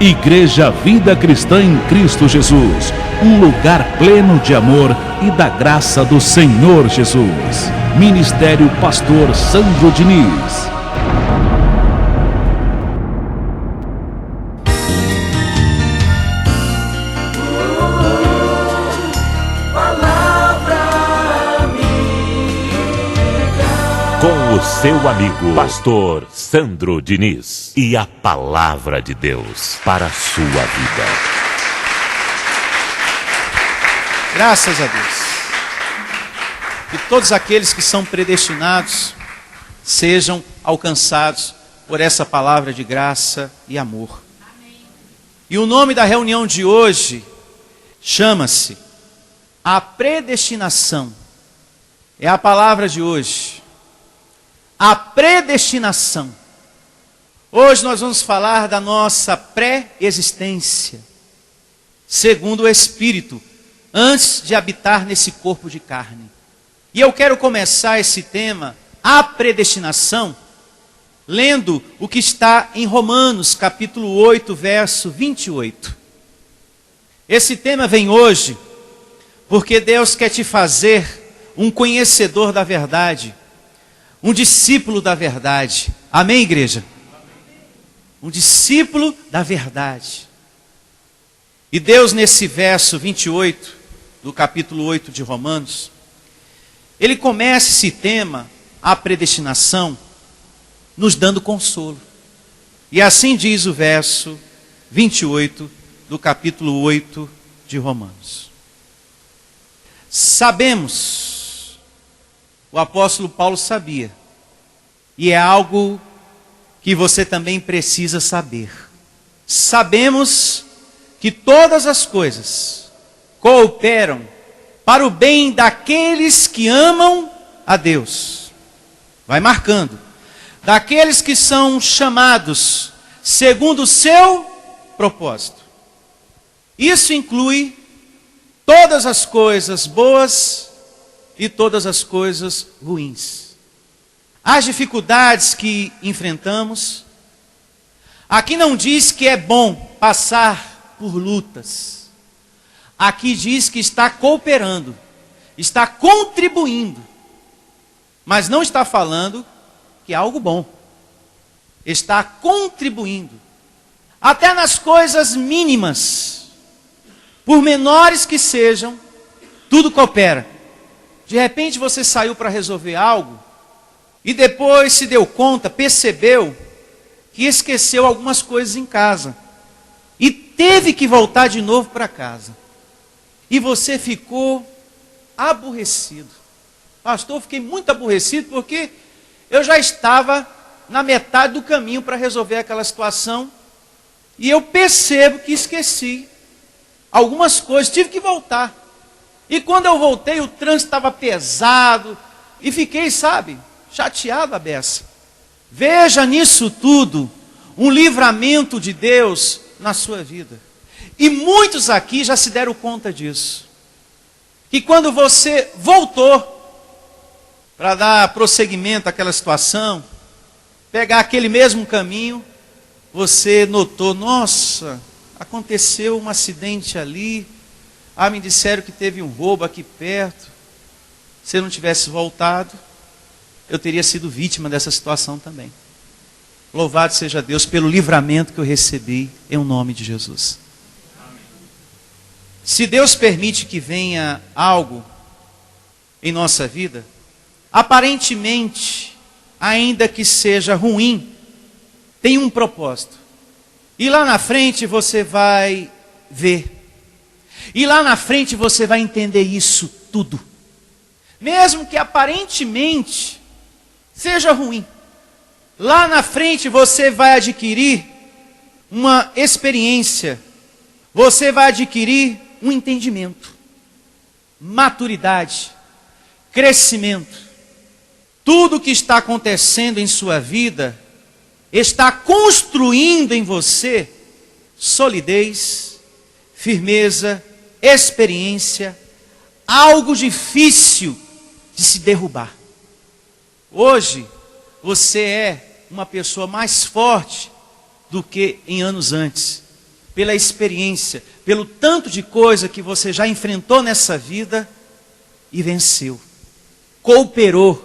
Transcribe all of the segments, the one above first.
Igreja Vida Cristã em Cristo Jesus, um lugar pleno de amor e da graça do Senhor Jesus. Ministério Pastor Sandro Diniz. Com o seu amigo, Pastor Sandro Diniz. E a palavra de Deus para a sua vida. Graças a Deus. Que todos aqueles que são predestinados sejam alcançados por essa palavra de graça e amor. Amém. E o nome da reunião de hoje chama-se A Predestinação. É a palavra de hoje. A predestinação. Hoje nós vamos falar da nossa pré-existência, segundo o Espírito, antes de habitar nesse corpo de carne. E eu quero começar esse tema, a predestinação, lendo o que está em Romanos, capítulo 8, verso 28. Esse tema vem hoje, porque Deus quer te fazer um conhecedor da verdade, um discípulo da verdade. Amém, igreja? Um discípulo da verdade. E Deus, nesse verso 28, do capítulo 8 de Romanos, Ele começa esse tema, a predestinação, nos dando consolo. E assim diz o verso 28 do capítulo 8 de Romanos. Sabemos, o apóstolo Paulo sabia, e é algo que você também precisa saber. Sabemos que todas as coisas cooperam para o bem daqueles que amam a Deus. Vai marcando. Daqueles que são chamados segundo o seu propósito. Isso inclui todas as coisas boas e todas as coisas ruins. As dificuldades que enfrentamos. Aqui não diz que é bom passar por lutas. Aqui diz que está cooperando, está contribuindo. Mas não está falando que é algo bom. Está contribuindo. Até nas coisas mínimas, por menores que sejam, tudo coopera. De repente você saiu para resolver algo e depois se deu conta, percebeu que esqueceu algumas coisas em casa e teve que voltar de novo para casa. E você ficou aborrecido. Pastor, eu fiquei muito aborrecido porque eu já estava na metade do caminho para resolver aquela situação e eu percebo que esqueci algumas coisas, tive que voltar. E quando eu voltei, o trânsito estava pesado e fiquei, chateado a beça. Veja nisso tudo um livramento de Deus na sua vida. E muitos aqui já se deram conta disso. Que quando você voltou para dar prosseguimento àquela situação, pegar aquele mesmo caminho, você notou, nossa, aconteceu um acidente ali, me disseram que teve um roubo aqui perto. Se eu não tivesse voltado, eu teria sido vítima dessa situação também. Louvado seja Deus pelo livramento que eu recebi em nome de Jesus. Amém. Se Deus permite que venha algo em nossa vida, aparentemente, ainda que seja ruim, tem um propósito. E lá na frente você vai ver. E lá na frente você vai entender isso tudo. Mesmo que aparentemente seja ruim. Lá na frente você vai adquirir uma experiência. Você vai adquirir um entendimento. Maturidade. Crescimento. Tudo que está acontecendo em sua vida está construindo em você solidez, firmeza, experiência, algo difícil de se derrubar. Hoje, você é uma pessoa mais forte do que em anos antes. pela experiência, pelo tanto de coisa que você já enfrentou nessa vida e venceu. Cooperou,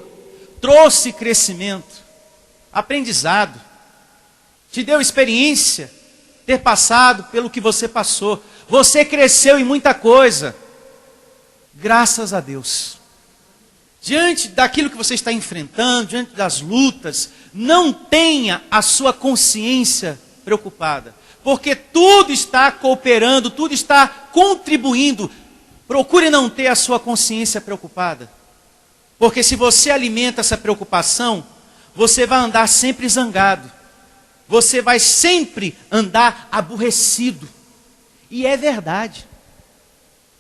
trouxe crescimento, aprendizado, te deu experiência, ter passado pelo que você passou. Você cresceu em muita coisa, graças a Deus. Diante daquilo que você está enfrentando, diante das lutas, não tenha a sua consciência preocupada, porque tudo está cooperando, tudo está contribuindo. Procure não ter a sua consciência preocupada, porque se você alimenta essa preocupação, você vai andar sempre zangado, você vai sempre andar aborrecido. E é verdade.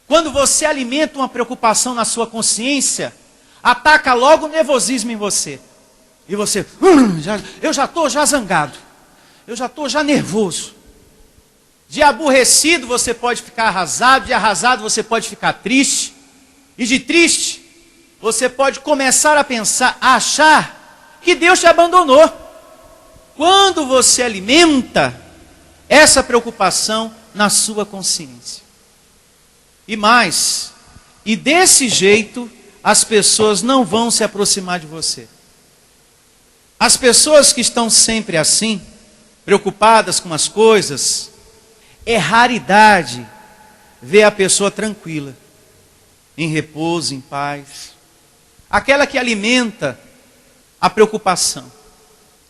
Quando você alimenta uma preocupação na sua consciência, ataca logo o nervosismo em você. E você, eu já estou zangado, eu já estou nervoso. De aborrecido você pode ficar arrasado, de arrasado você pode ficar triste, e de triste você pode começar a pensar, a achar que Deus te abandonou. Quando você alimenta essa preocupação na sua consciência. E mais, e desse jeito as pessoas não vão se aproximar de você. As pessoas que estão sempre assim, preocupadas com as coisas, é raridade ver a pessoa tranquila, em repouso, em paz. Aquela que alimenta a preocupação.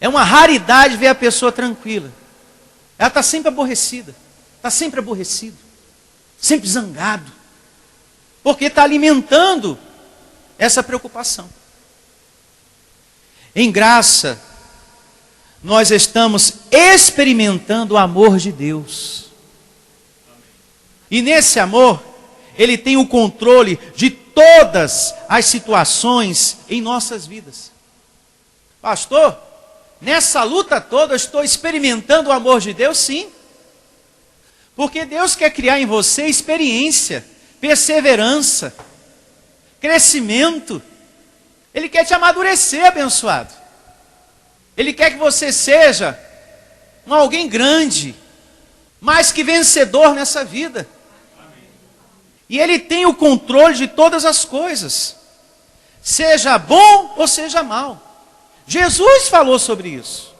É uma raridade ver a pessoa tranquila. Ela está sempre aborrecida, está sempre aborrecido, sempre zangado, porque está alimentando essa preocupação. Em graça, nós estamos experimentando o amor de Deus. E nesse amor, Ele tem o controle de todas as situações em nossas vidas. Pastor, nessa luta toda eu estou experimentando o amor de Deus? Sim. Porque Deus quer criar em você experiência, perseverança, crescimento. Ele quer te amadurecer, abençoado. Ele quer que você seja alguém grande, mais que vencedor nessa vida. E Ele tem o controle de todas as coisas, seja bom ou seja mal. Jesus falou sobre isso.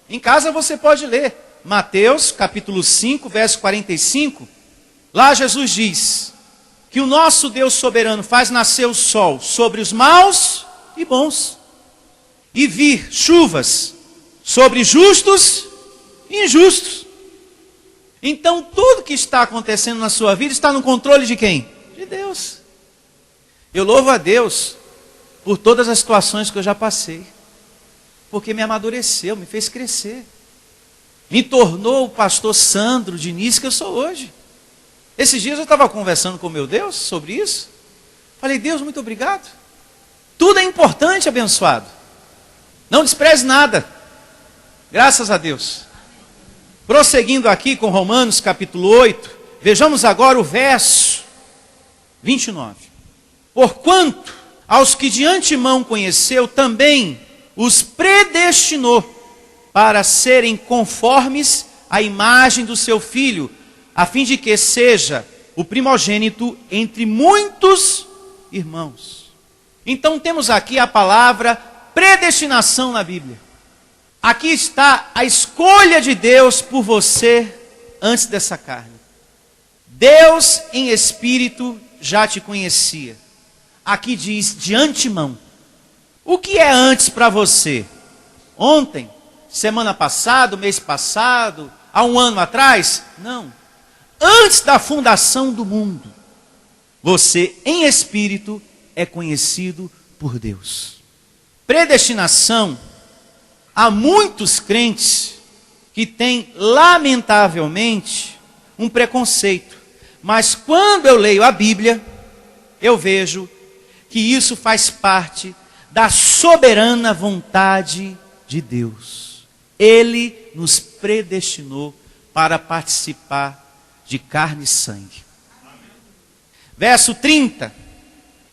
Em casa você pode ler Mateus capítulo 5, verso 45. Lá Jesus diz que o nosso Deus soberano faz nascer o sol sobre os maus e bons, e vir chuvas sobre justos e injustos. Então tudo que está acontecendo na sua vida está no controle de quem? De Deus. Eu louvo a Deus por todas as situações que eu já passei, porque me amadureceu, me fez crescer, me tornou o pastor Sandro Diniz que eu sou hoje. Esses dias eu estava conversando com meu Deus sobre isso. Falei, Deus, muito obrigado. Tudo é importante, abençoado. Não despreze nada. Graças a Deus. Prosseguindo aqui com Romanos capítulo 8, vejamos agora o verso 29. Porquanto aos que de antemão conheceu, também os predestinou para serem conformes à imagem do seu Filho, a fim de que seja o primogênito entre muitos irmãos. Então temos aqui a palavra predestinação na Bíblia. Aqui está a escolha de Deus por você antes dessa carne. Deus em espírito já te conhecia. Aqui diz de antemão. O que é antes para você? Ontem, semana passada, mês passado, há um ano atrás? Não. Antes da fundação do mundo, você em espírito é conhecido por Deus. Predestinação, há muitos crentes que têm, lamentavelmente, um preconceito. Mas quando eu leio a Bíblia, eu vejo que isso faz parte da soberana vontade de Deus. Ele nos predestinou para participar de carne e sangue. Verso 30.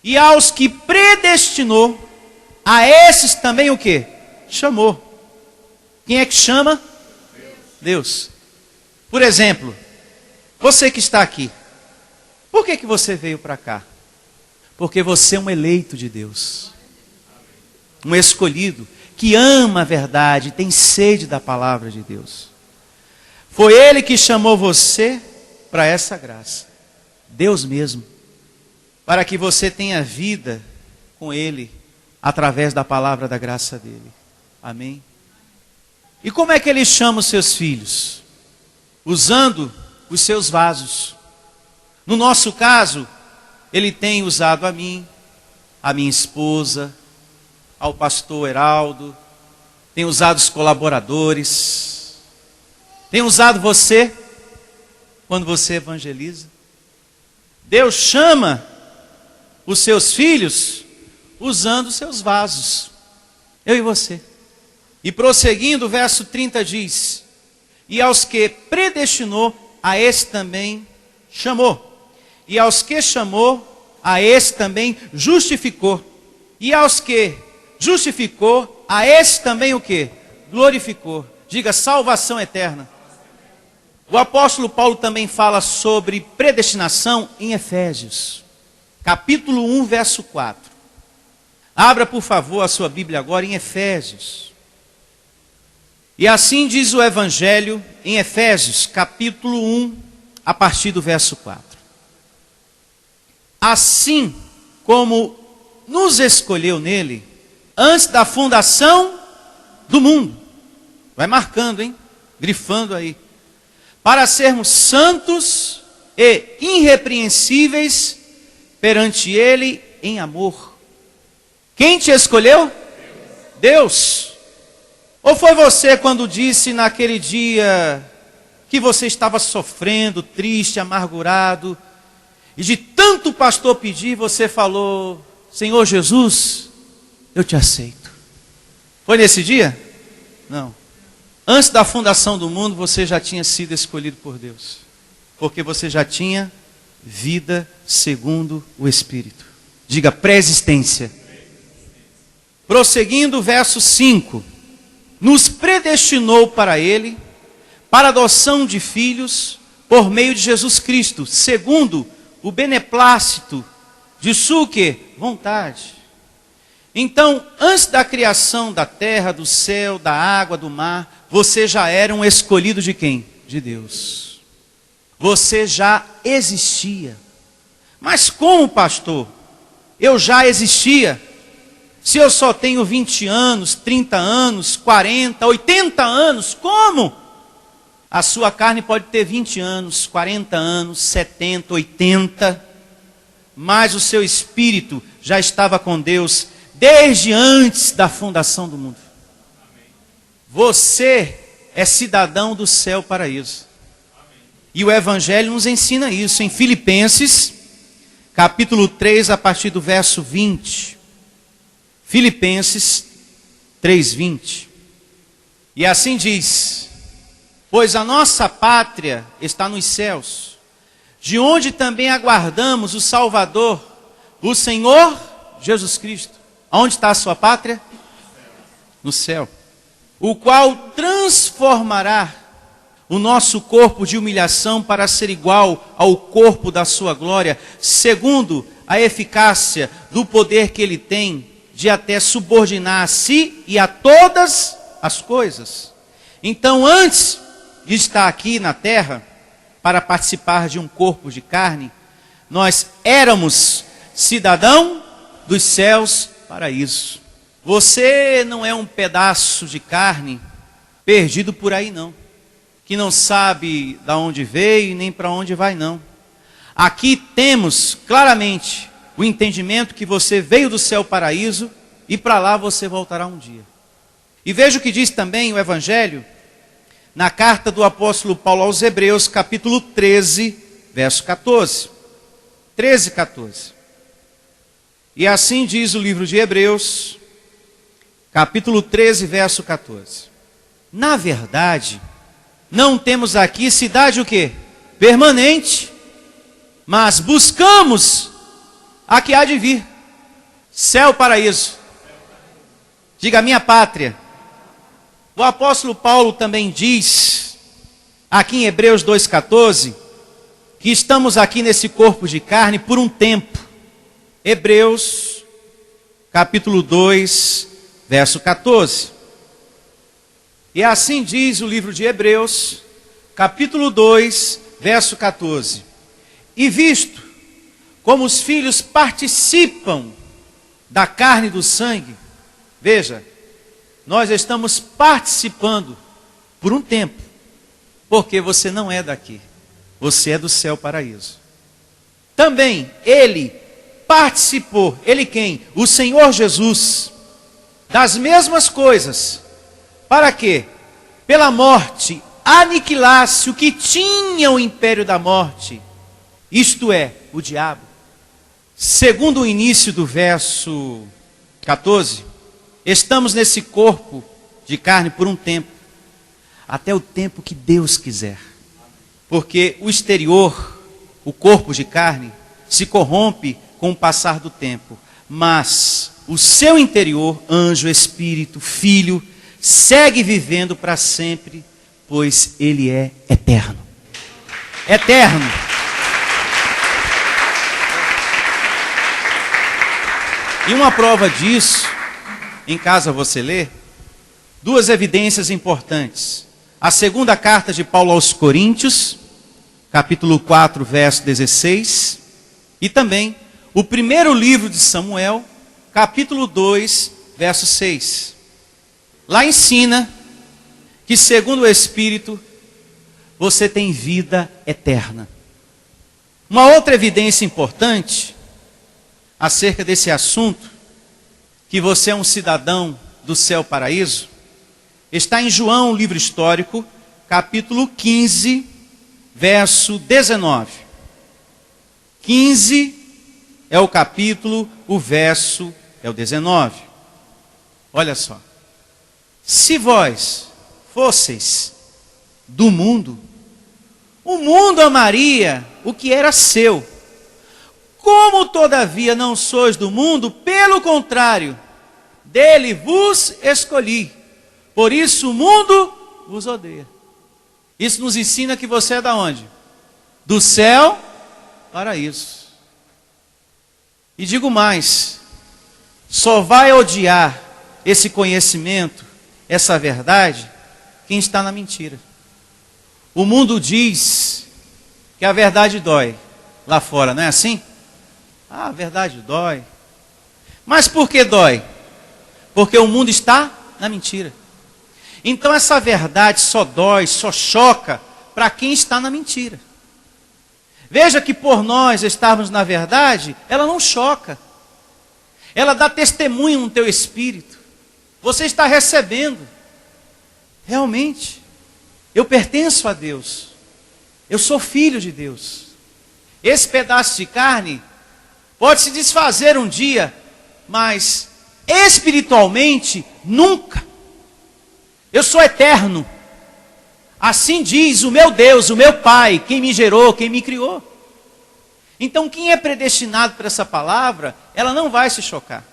E aos que predestinou, a esses também o quê? Chamou. Quem é que chama? Deus. Por exemplo, você que está aqui, por que você veio para cá? Porque você é um eleito de Deus, um escolhido, que ama a verdade, tem sede da palavra de Deus. Foi Ele que chamou você para essa graça, Deus mesmo, para que você tenha vida com Ele, através da palavra da graça dEle. Amém? E como é que Ele chama os seus filhos? Usando os seus vasos. No nosso caso, Ele tem usado a mim, a minha esposa, ao pastor Heraldo, tem usado os colaboradores, tem usado você, quando você evangeliza. Deus chama os seus filhos usando os seus vasos, eu e você. E prosseguindo, o verso 30 diz: e aos que predestinou, a esse também chamou. E aos que chamou, a esse também justificou. E aos que justificou, a esse também o que? Glorificou. Diga, salvação eterna. O apóstolo Paulo também fala sobre predestinação em Efésios, capítulo 1, verso 4. Abra, por favor, a sua Bíblia agora em Efésios. E assim diz o Evangelho em Efésios, capítulo 1, a partir do verso 4. Assim como nos escolheu nele, antes da fundação do mundo. Vai marcando, hein? Grifando aí. Para sermos santos e irrepreensíveis perante Ele em amor. Quem te escolheu? Deus. Ou foi você quando disse naquele dia que você estava sofrendo, triste, amargurado, e de tanto o pastor pedir, você falou: Senhor Jesus, eu te aceito. Foi nesse dia? Não. Antes da fundação do mundo, você já tinha sido escolhido por Deus. Porque você já tinha vida segundo o Espírito. Diga, pré-existência. Prosseguindo, verso 5. Nos predestinou para Ele, para a adoção de filhos, por meio de Jesus Cristo, segundo o beneplácito de sua vontade. Então, antes da criação da terra, do céu, da água, do mar, você já era um escolhido de quem? De Deus. Você já existia. Mas como, pastor? Eu já existia. Se eu só tenho 20 anos, 30 anos, 40, 80 anos, como? A sua carne pode ter 20 anos, 40 anos, 70, 80, mas o seu espírito já estava com Deus desde antes da fundação do mundo. Você é cidadão do céu paraíso. E o Evangelho nos ensina isso em Filipenses, capítulo 3, a partir do verso 20. Filipenses 3, 20. E assim diz: pois a nossa pátria está nos céus, de onde também aguardamos o Salvador, o Senhor Jesus Cristo. Onde está a sua pátria? No céu. O qual transformará o nosso corpo de humilhação para ser igual ao corpo da sua glória, segundo a eficácia do poder que Ele tem de até subordinar a si e a todas as coisas. Então, antes de estar aqui na terra, para participar de um corpo de carne, nós éramos cidadão dos céus paraíso. Você não é um pedaço de carne perdido por aí não, que não sabe de onde veio e nem para onde vai não. Aqui temos claramente o entendimento que você veio do céu paraíso e para lá você voltará um dia. E veja o que diz também o Evangelho na carta do apóstolo Paulo aos Hebreus, capítulo 13, verso 14. 13, 14. E assim diz o livro de Hebreus, capítulo 13, verso 14. Na verdade, não temos aqui cidade o quê? Permanente, mas buscamos a que há de vir. Céu, paraíso. Diga, minha pátria. O apóstolo Paulo também diz, aqui em Hebreus 2,14, que estamos aqui nesse corpo de carne por um tempo. Hebreus, capítulo 2, verso 14. E assim diz o livro de Hebreus, capítulo 2, verso 14. E visto como os filhos participam da carne e do sangue, veja, nós estamos participando por um tempo, porque você não é daqui, você é do céu paraíso. Também ele participou, ele quem? O Senhor Jesus, das mesmas coisas, para que, pela morte, aniquilasse o que tinha o império da morte, isto é, o diabo. Segundo o início do verso 14, estamos nesse corpo de carne por um tempo, até o tempo que Deus quiser. Porque o exterior, o corpo de carne, se corrompe com o passar do tempo. Mas o seu interior, anjo, espírito, filho, segue vivendo para sempre, pois ele é eterno. Eterno. E uma prova disso, em casa você lê, duas evidências importantes. A segunda carta de Paulo aos Coríntios, capítulo 4, verso 16, e também o primeiro livro de Samuel, capítulo 2, verso 6. Lá ensina que, segundo o Espírito, você tem vida eterna. Uma outra evidência importante acerca desse assunto, que você é um cidadão do céu paraíso, está em João, livro histórico, capítulo 15, verso 19. 15 é o capítulo, o verso é o 19. Olha só. Se vós fosseis do mundo, o mundo amaria o que era seu. Como todavia não sois do mundo, pelo contrário, dele vos escolhi. Por isso o mundo vos odeia. Isso nos ensina que você é da onde? Do céu paraíso. E digo mais, só vai odiar esse conhecimento, essa verdade, quem está na mentira. O mundo diz que a verdade dói lá fora, não é assim? Ah, a verdade dói. Mas por que dói? Porque o mundo está na mentira. Então essa verdade só dói, só choca para quem está na mentira. Veja que por nós estarmos na verdade, ela não choca. Ela dá testemunho no teu espírito. Você está recebendo. Realmente, eu pertenço a Deus. Eu sou filho de Deus. Esse pedaço de carne pode se desfazer um dia, mas espiritualmente nunca. Eu sou eterno. Assim diz o meu Deus, o meu Pai, quem me gerou, quem me criou. Então quem é predestinado por essa palavra, ela não vai se chocar.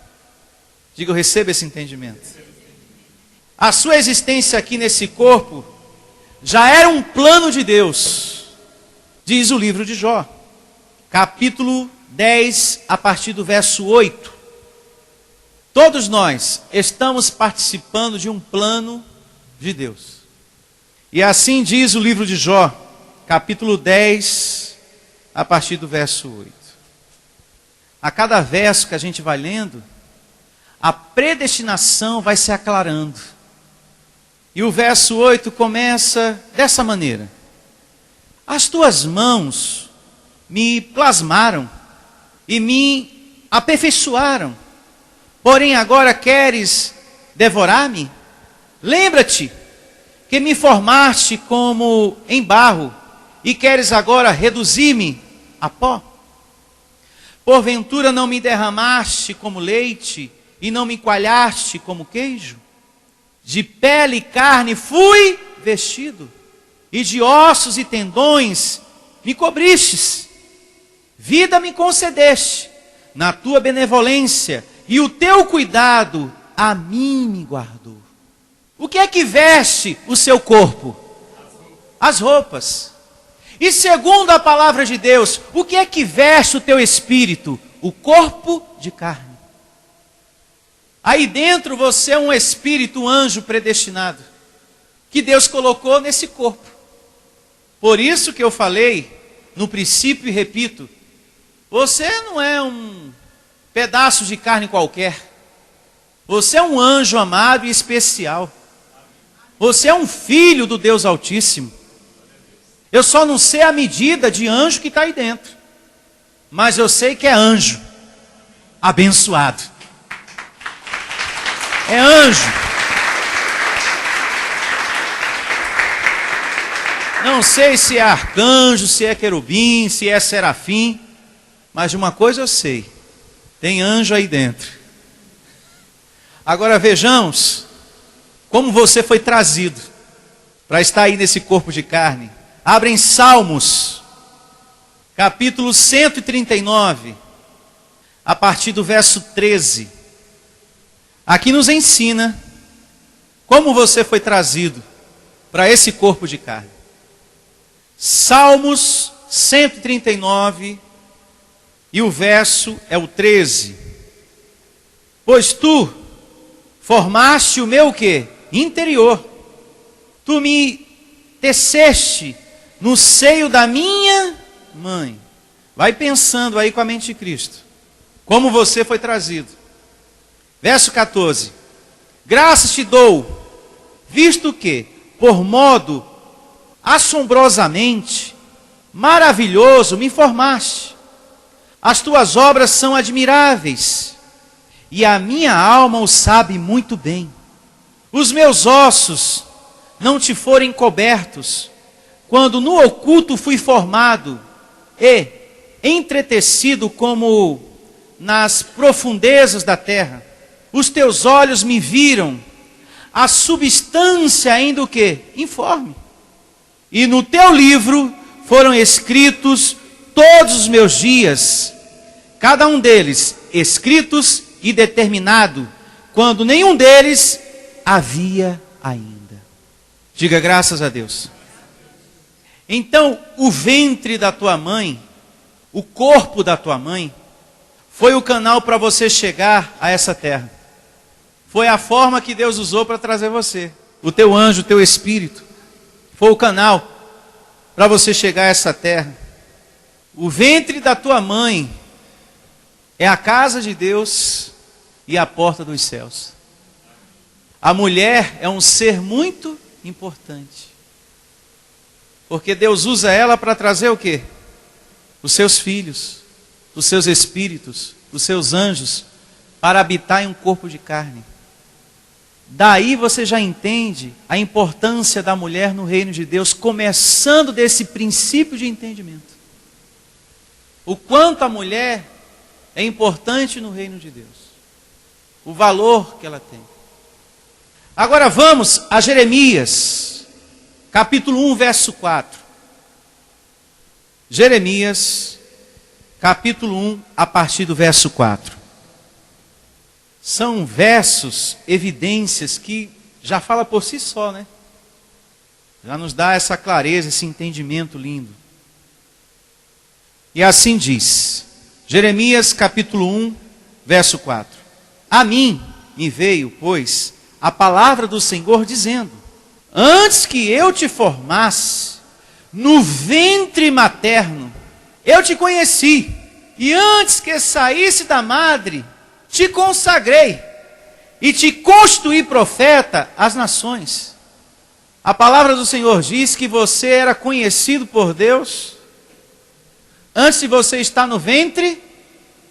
Diga, eu recebo esse entendimento. A sua existência aqui nesse corpo já era um plano de Deus. Diz o livro de Jó, capítulo 10, a partir do verso 8. Todos nós estamos participando de um plano de Deus. E assim diz o livro de Jó, capítulo 10, a partir do verso 8. A cada verso que a gente vai lendo, a predestinação vai se aclarando. E o verso 8 começa dessa maneira: as tuas mãos me plasmaram e me aperfeiçoaram, porém agora queres devorar-me? Lembra-te que me formaste como em barro e queres agora reduzir-me a pó? Porventura não me derramaste como leite e não me coalhaste como queijo? De pele e carne fui vestido, e de ossos e tendões me cobristes. Vida me concedeste na tua benevolência, e o teu cuidado a mim me guardou. O que é que veste o seu corpo? As roupas. E segundo a palavra de Deus, o que é que veste o teu espírito? O corpo de carne. Aí dentro você é um espírito, um anjo predestinado, que Deus colocou nesse corpo. Por isso que eu falei, no princípio e repito, você não é um pedaço de carne qualquer. Você é um anjo amado e especial. Você é um filho do Deus Altíssimo. Eu só não sei a medida de anjo que está aí dentro. Mas eu sei que é anjo. Abençoado. É anjo. Não sei se é arcanjo, se é querubim, se é serafim. Mas de uma coisa eu sei. Tem anjo aí dentro. Agora vejamos como você foi trazido para estar aí nesse corpo de carne. Abrem Salmos, capítulo 139, a partir do verso 13. Aqui nos ensina como você foi trazido para esse corpo de carne. Salmos 139, e o verso é o 13. Pois tu formaste o meu quê? Interior. Tu me teceste no seio da minha mãe. Vai pensando aí com a mente de Cristo. Como você foi trazido. Verso 14. Graças te dou, visto que, por modo assombrosamente maravilhoso, me formaste. As tuas obras são admiráveis, e a minha alma o sabe muito bem. Os meus ossos não te forem cobertos, quando no oculto fui formado e entretecido como nas profundezas da terra. Os teus olhos me viram, a substância ainda o quê? Informe. E no teu livro foram escritos todos os meus dias, cada um deles escritos e determinado, quando nenhum deles havia ainda. Diga graças a Deus. Então, o ventre da tua mãe, o corpo da tua mãe, foi o canal para você chegar a essa terra. Foi a forma que Deus usou para trazer você. O teu anjo, o teu espírito, foi o canal para você chegar a essa terra. O ventre da tua mãe é a casa de Deus e a porta dos céus. A mulher é um ser muito importante. Porque Deus usa ela para trazer o quê? Os seus filhos, os seus espíritos, os seus anjos, para habitar em um corpo de carne. Daí você já entende a importância da mulher no reino de Deus, começando desse princípio de entendimento. O quanto a mulher é importante no reino de Deus. O valor que ela tem. Agora vamos a Jeremias, capítulo 1, verso 4. Jeremias, capítulo 1, a partir do verso 4. São versos, evidências que já fala por si só, né? Já nos dá essa clareza, esse entendimento lindo. E assim diz, Jeremias capítulo 1, verso 4. A mim me veio, pois, a palavra do Senhor dizendo, antes que eu te formasse, no ventre materno, eu te conheci, e antes que saísse da madre, te consagrei, e te constituí profeta às nações. A palavra do Senhor diz que você era conhecido por Deus, antes de você estar no ventre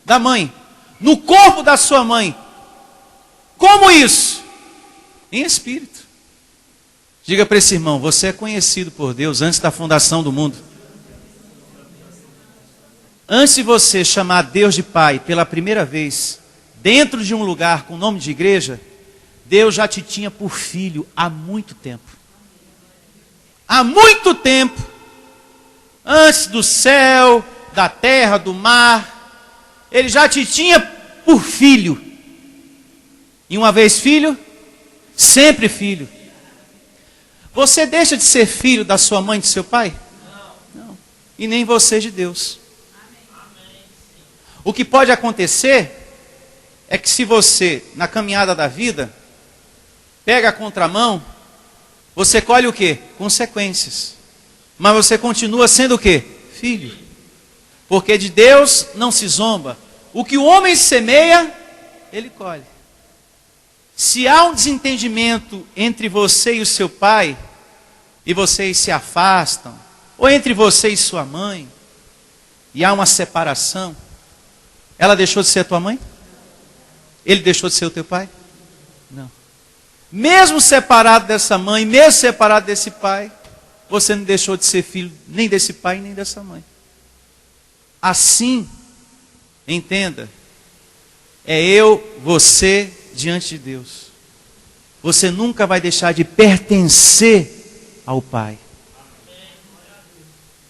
da mãe, no corpo da sua mãe. Como isso? Em espírito. Diga para esse irmão, você é conhecido por Deus antes da fundação do mundo. Antes de você chamar Deus de Pai pela primeira vez, dentro de um lugar com nome de igreja, Deus já te tinha por filho há muito tempo. Há muito tempo, antes do céu, da terra, do mar, Ele já te tinha por filho. E uma vez filho, sempre filho. Você deixa de ser filho da sua mãe e de seu pai? Não. E nem você de Deus. O que pode acontecer é que se você, na caminhada da vida, pega a contramão, você colhe o quê? Consequências. Mas você continua sendo o quê? Filho. Porque de Deus não se zomba. O que o homem semeia, ele colhe. Se há um desentendimento entre você e o seu pai, e vocês se afastam, ou entre você e sua mãe, e há uma separação, ela deixou de ser a tua mãe? Ele deixou de ser o teu pai? Não. Mesmo separado dessa mãe, mesmo separado desse pai, você não deixou de ser filho nem desse pai, nem dessa mãe. Assim, entenda, é eu, você, diante de Deus. Você nunca vai deixar de pertencer ao Pai.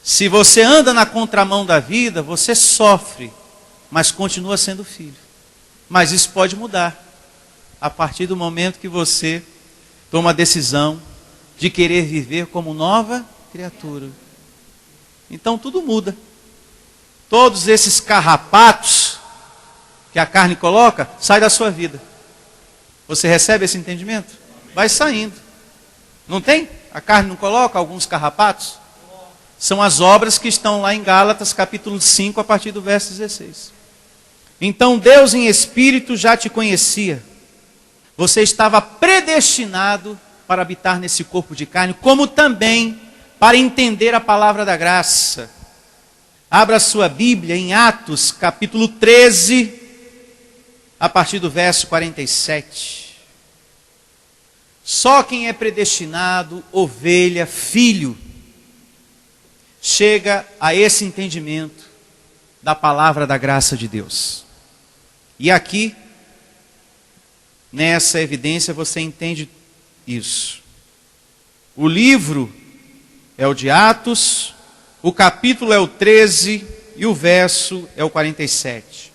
Se você anda na contramão da vida, você sofre, mas continua sendo filho. Mas isso pode mudar a partir do momento que você toma a decisão de querer viver como nova criatura. Então tudo muda. Todos esses carrapatos que a carne coloca, sai da sua vida. Você recebe esse entendimento? Vai saindo. Não tem? A carne não coloca alguns carrapatos? São as obras que estão lá em Gálatas, capítulo 5, a partir do verso 16. Então Deus em espírito já te conhecia. Você estava predestinado para habitar nesse corpo de carne, como também para entender a palavra da graça. Abra sua Bíblia em Atos, capítulo 13, a partir do verso 47. Só quem é predestinado, ovelha, filho, chega a esse entendimento da palavra da graça de Deus. E aqui, nessa evidência, você entende isso. O livro é o de Atos, o capítulo é o 13 e o verso é o 47.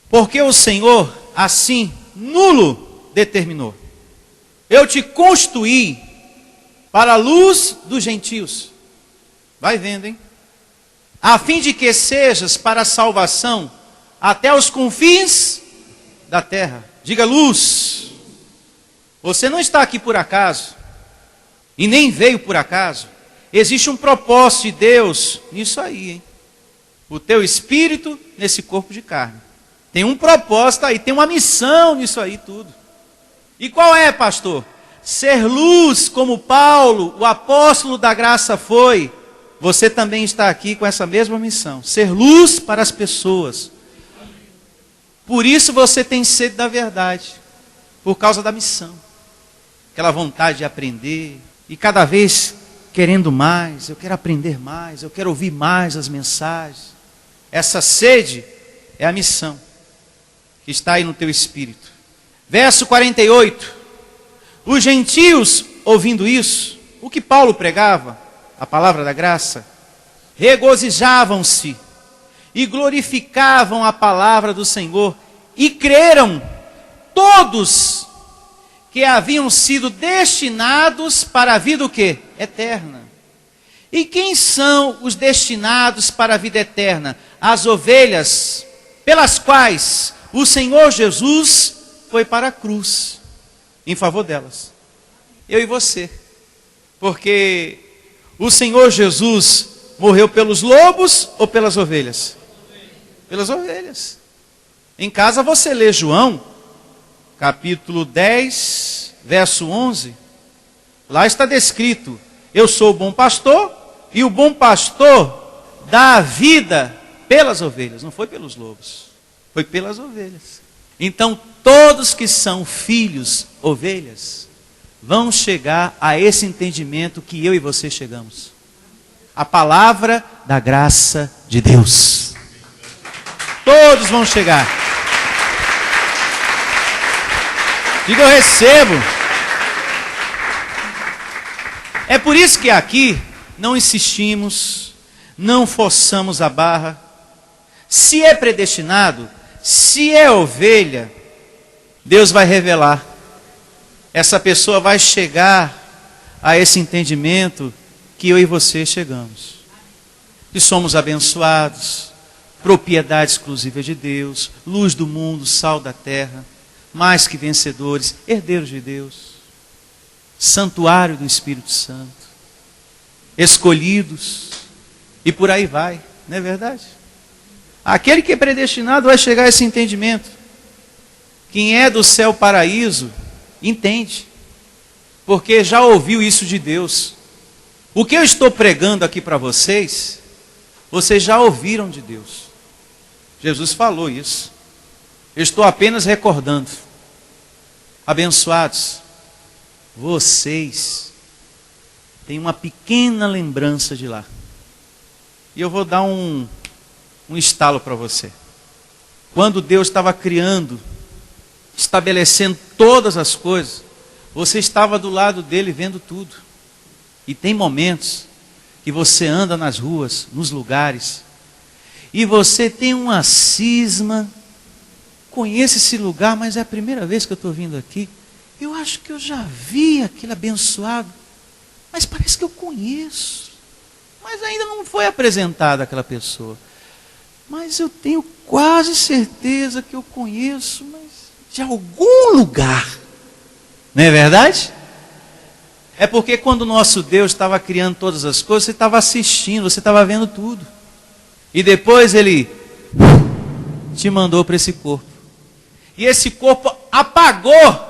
Porque o Senhor, assim, nulo determinou. Eu te constituí para a luz dos gentios. Vai vendo, hein? A fim de que sejas para a salvação até os confins da terra. Diga luz. Você não está aqui por acaso. E nem veio por acaso. Existe um propósito de Deus nisso aí, hein? O teu espírito nesse corpo de carne. Tem um propósito aí, tem uma missão nisso aí tudo. E qual é, pastor? Ser luz como Paulo, o apóstolo da graça foi. Você também está aqui com essa mesma missão. Ser luz para as pessoas. Por isso você tem sede da verdade. Por causa da missão. Aquela vontade de aprender. E cada vez querendo mais. Eu quero aprender mais. Eu quero ouvir mais as mensagens. Essa sede é a missão. Que está aí no teu espírito. Verso 48. Os gentios, ouvindo isso, o que Paulo pregava, a palavra da graça, regozijavam-se e glorificavam a palavra do Senhor e creram todos que haviam sido destinados para a vida o quê? Eterna. E quem são os destinados para a vida eterna? As ovelhas pelas quais o Senhor Jesus foi para a cruz em favor delas. Eu e você. Porque o Senhor Jesus morreu pelos lobos ou pelas ovelhas? Pelas ovelhas. Em casa você lê João, capítulo 10, verso 11. Lá está descrito: eu sou o bom pastor, e o bom pastor dá a vida pelas ovelhas. Não foi pelos lobos, foi pelas ovelhas. Então todos que são filhos, ovelhas, vão chegar a esse entendimento que eu e você chegamos. A palavra da graça de Deus. Todos vão chegar. Diga, eu recebo. É por isso que aqui não insistimos, não forçamos a barra. Se é predestinado, se é ovelha, Deus vai revelar. Essa pessoa vai chegar a esse entendimento que eu e você chegamos. Que somos abençoados, propriedade exclusiva de Deus, luz do mundo, sal da terra, mais que vencedores, herdeiros de Deus, santuário do Espírito Santo, escolhidos, e por aí vai, não é verdade? Aquele que é predestinado vai chegar a esse entendimento. Quem é do céu paraíso, entende, porque já ouviu isso de Deus. O que eu estou pregando aqui para vocês já ouviram de Deus. Jesus falou isso. Eu estou apenas recordando. Abençoados, vocês têm uma pequena lembrança de lá. E eu vou dar um estalo para você. Quando Deus estava criando, estabelecendo todas as coisas, você estava do lado dele vendo tudo. E tem momentos que você anda nas ruas, nos lugares, e você tem uma cisma. Conheço esse lugar, mas é a primeira vez que eu estou vindo aqui. Eu acho que eu já vi aquele abençoado, mas parece que eu conheço. Mas ainda não foi apresentada aquela pessoa. Mas eu tenho quase certeza que eu conheço, mas de algum lugar. Não é verdade? É porque quando o nosso Deus estava criando todas as coisas, você estava assistindo, você estava vendo tudo. E depois Ele te mandou para esse corpo. E esse corpo apagou.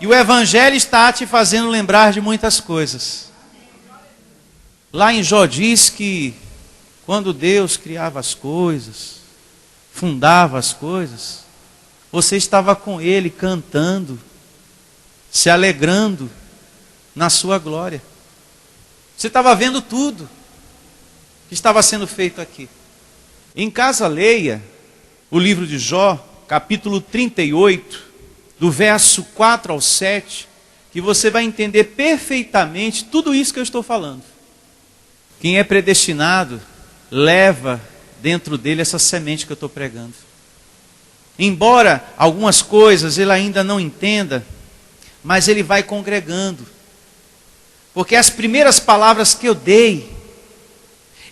E o Evangelho está te fazendo lembrar de muitas coisas. Lá em Jó diz que quando Deus criava as coisas, fundava as coisas, você estava com Ele cantando, se alegrando na sua glória. Você estava vendo tudo que estava sendo feito aqui. Em casa, leia o livro de Jó, capítulo 38, do verso 4 ao 7, que você vai entender perfeitamente tudo isso que eu estou falando. Quem é predestinado, leva dentro dele essa semente que eu estou pregando. Embora algumas coisas ele ainda não entenda, mas ele vai congregando. Porque as primeiras palavras que eu dei,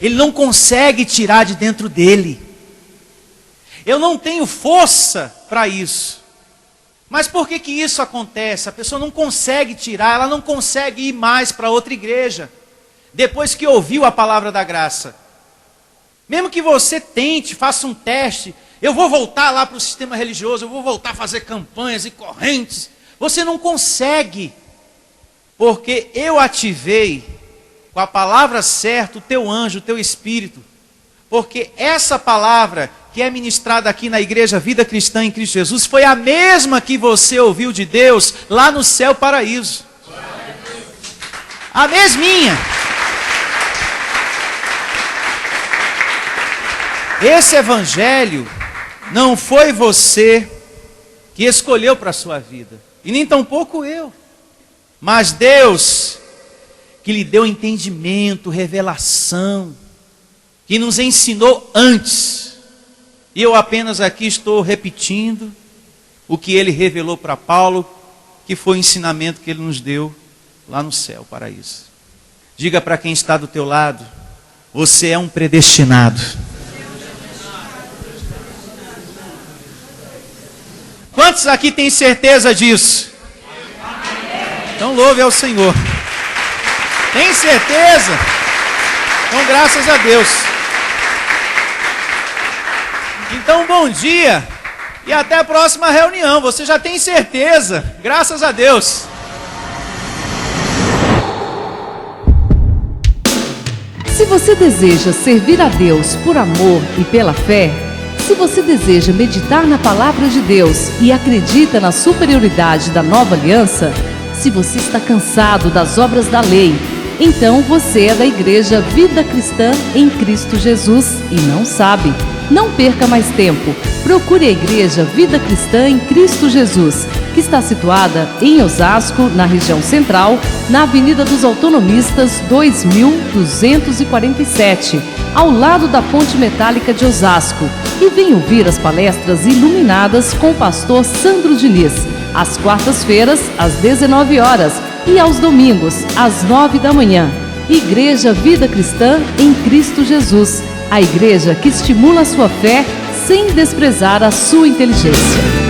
ele não consegue tirar de dentro dele. Eu não tenho força para isso. Mas por que isso acontece? A pessoa não consegue tirar, ela não consegue ir mais para outra igreja, depois que ouviu a palavra da graça. Mesmo que você tente, faça um teste, eu vou voltar lá para o sistema religioso, eu vou voltar a fazer campanhas e correntes. Você não consegue, porque eu ativei com a palavra certa o teu anjo, o teu espírito. Porque essa palavra que é ministrada aqui na igreja Vida Cristã em Cristo Jesus foi a mesma que você ouviu de Deus lá no céu paraíso. A mesminha. Esse evangelho não foi você que escolheu para a sua vida, e nem tampouco eu, mas Deus que lhe deu entendimento, revelação, que nos ensinou antes, e eu apenas aqui estou repetindo o que ele revelou para Paulo, que foi o ensinamento que ele nos deu lá no céu, paraíso. Diga para quem está do teu lado, você é um predestinado. Quantos aqui têm certeza disso? Então louve ao Senhor. Tem certeza? Então graças a Deus. Então bom dia e até a próxima reunião. Você já tem certeza, graças a Deus. Se você deseja servir a Deus por amor e pela fé, se você deseja meditar na palavra de Deus e acredita na superioridade da nova aliança, se você está cansado das obras da lei, então você é da Igreja Vida Cristã em Cristo Jesus e não sabe. Não perca mais tempo. Procure a Igreja Vida Cristã em Cristo Jesus, que está situada em Osasco, na região central, na Avenida dos Autonomistas 2247, ao lado da Ponte Metálica de Osasco. E venha ouvir as palestras iluminadas com o pastor Sandro Diniz, às quartas-feiras, às 19 horas, e aos domingos, às 9 da manhã. Igreja Vida Cristã em Cristo Jesus, a igreja que estimula a sua fé sem desprezar a sua inteligência.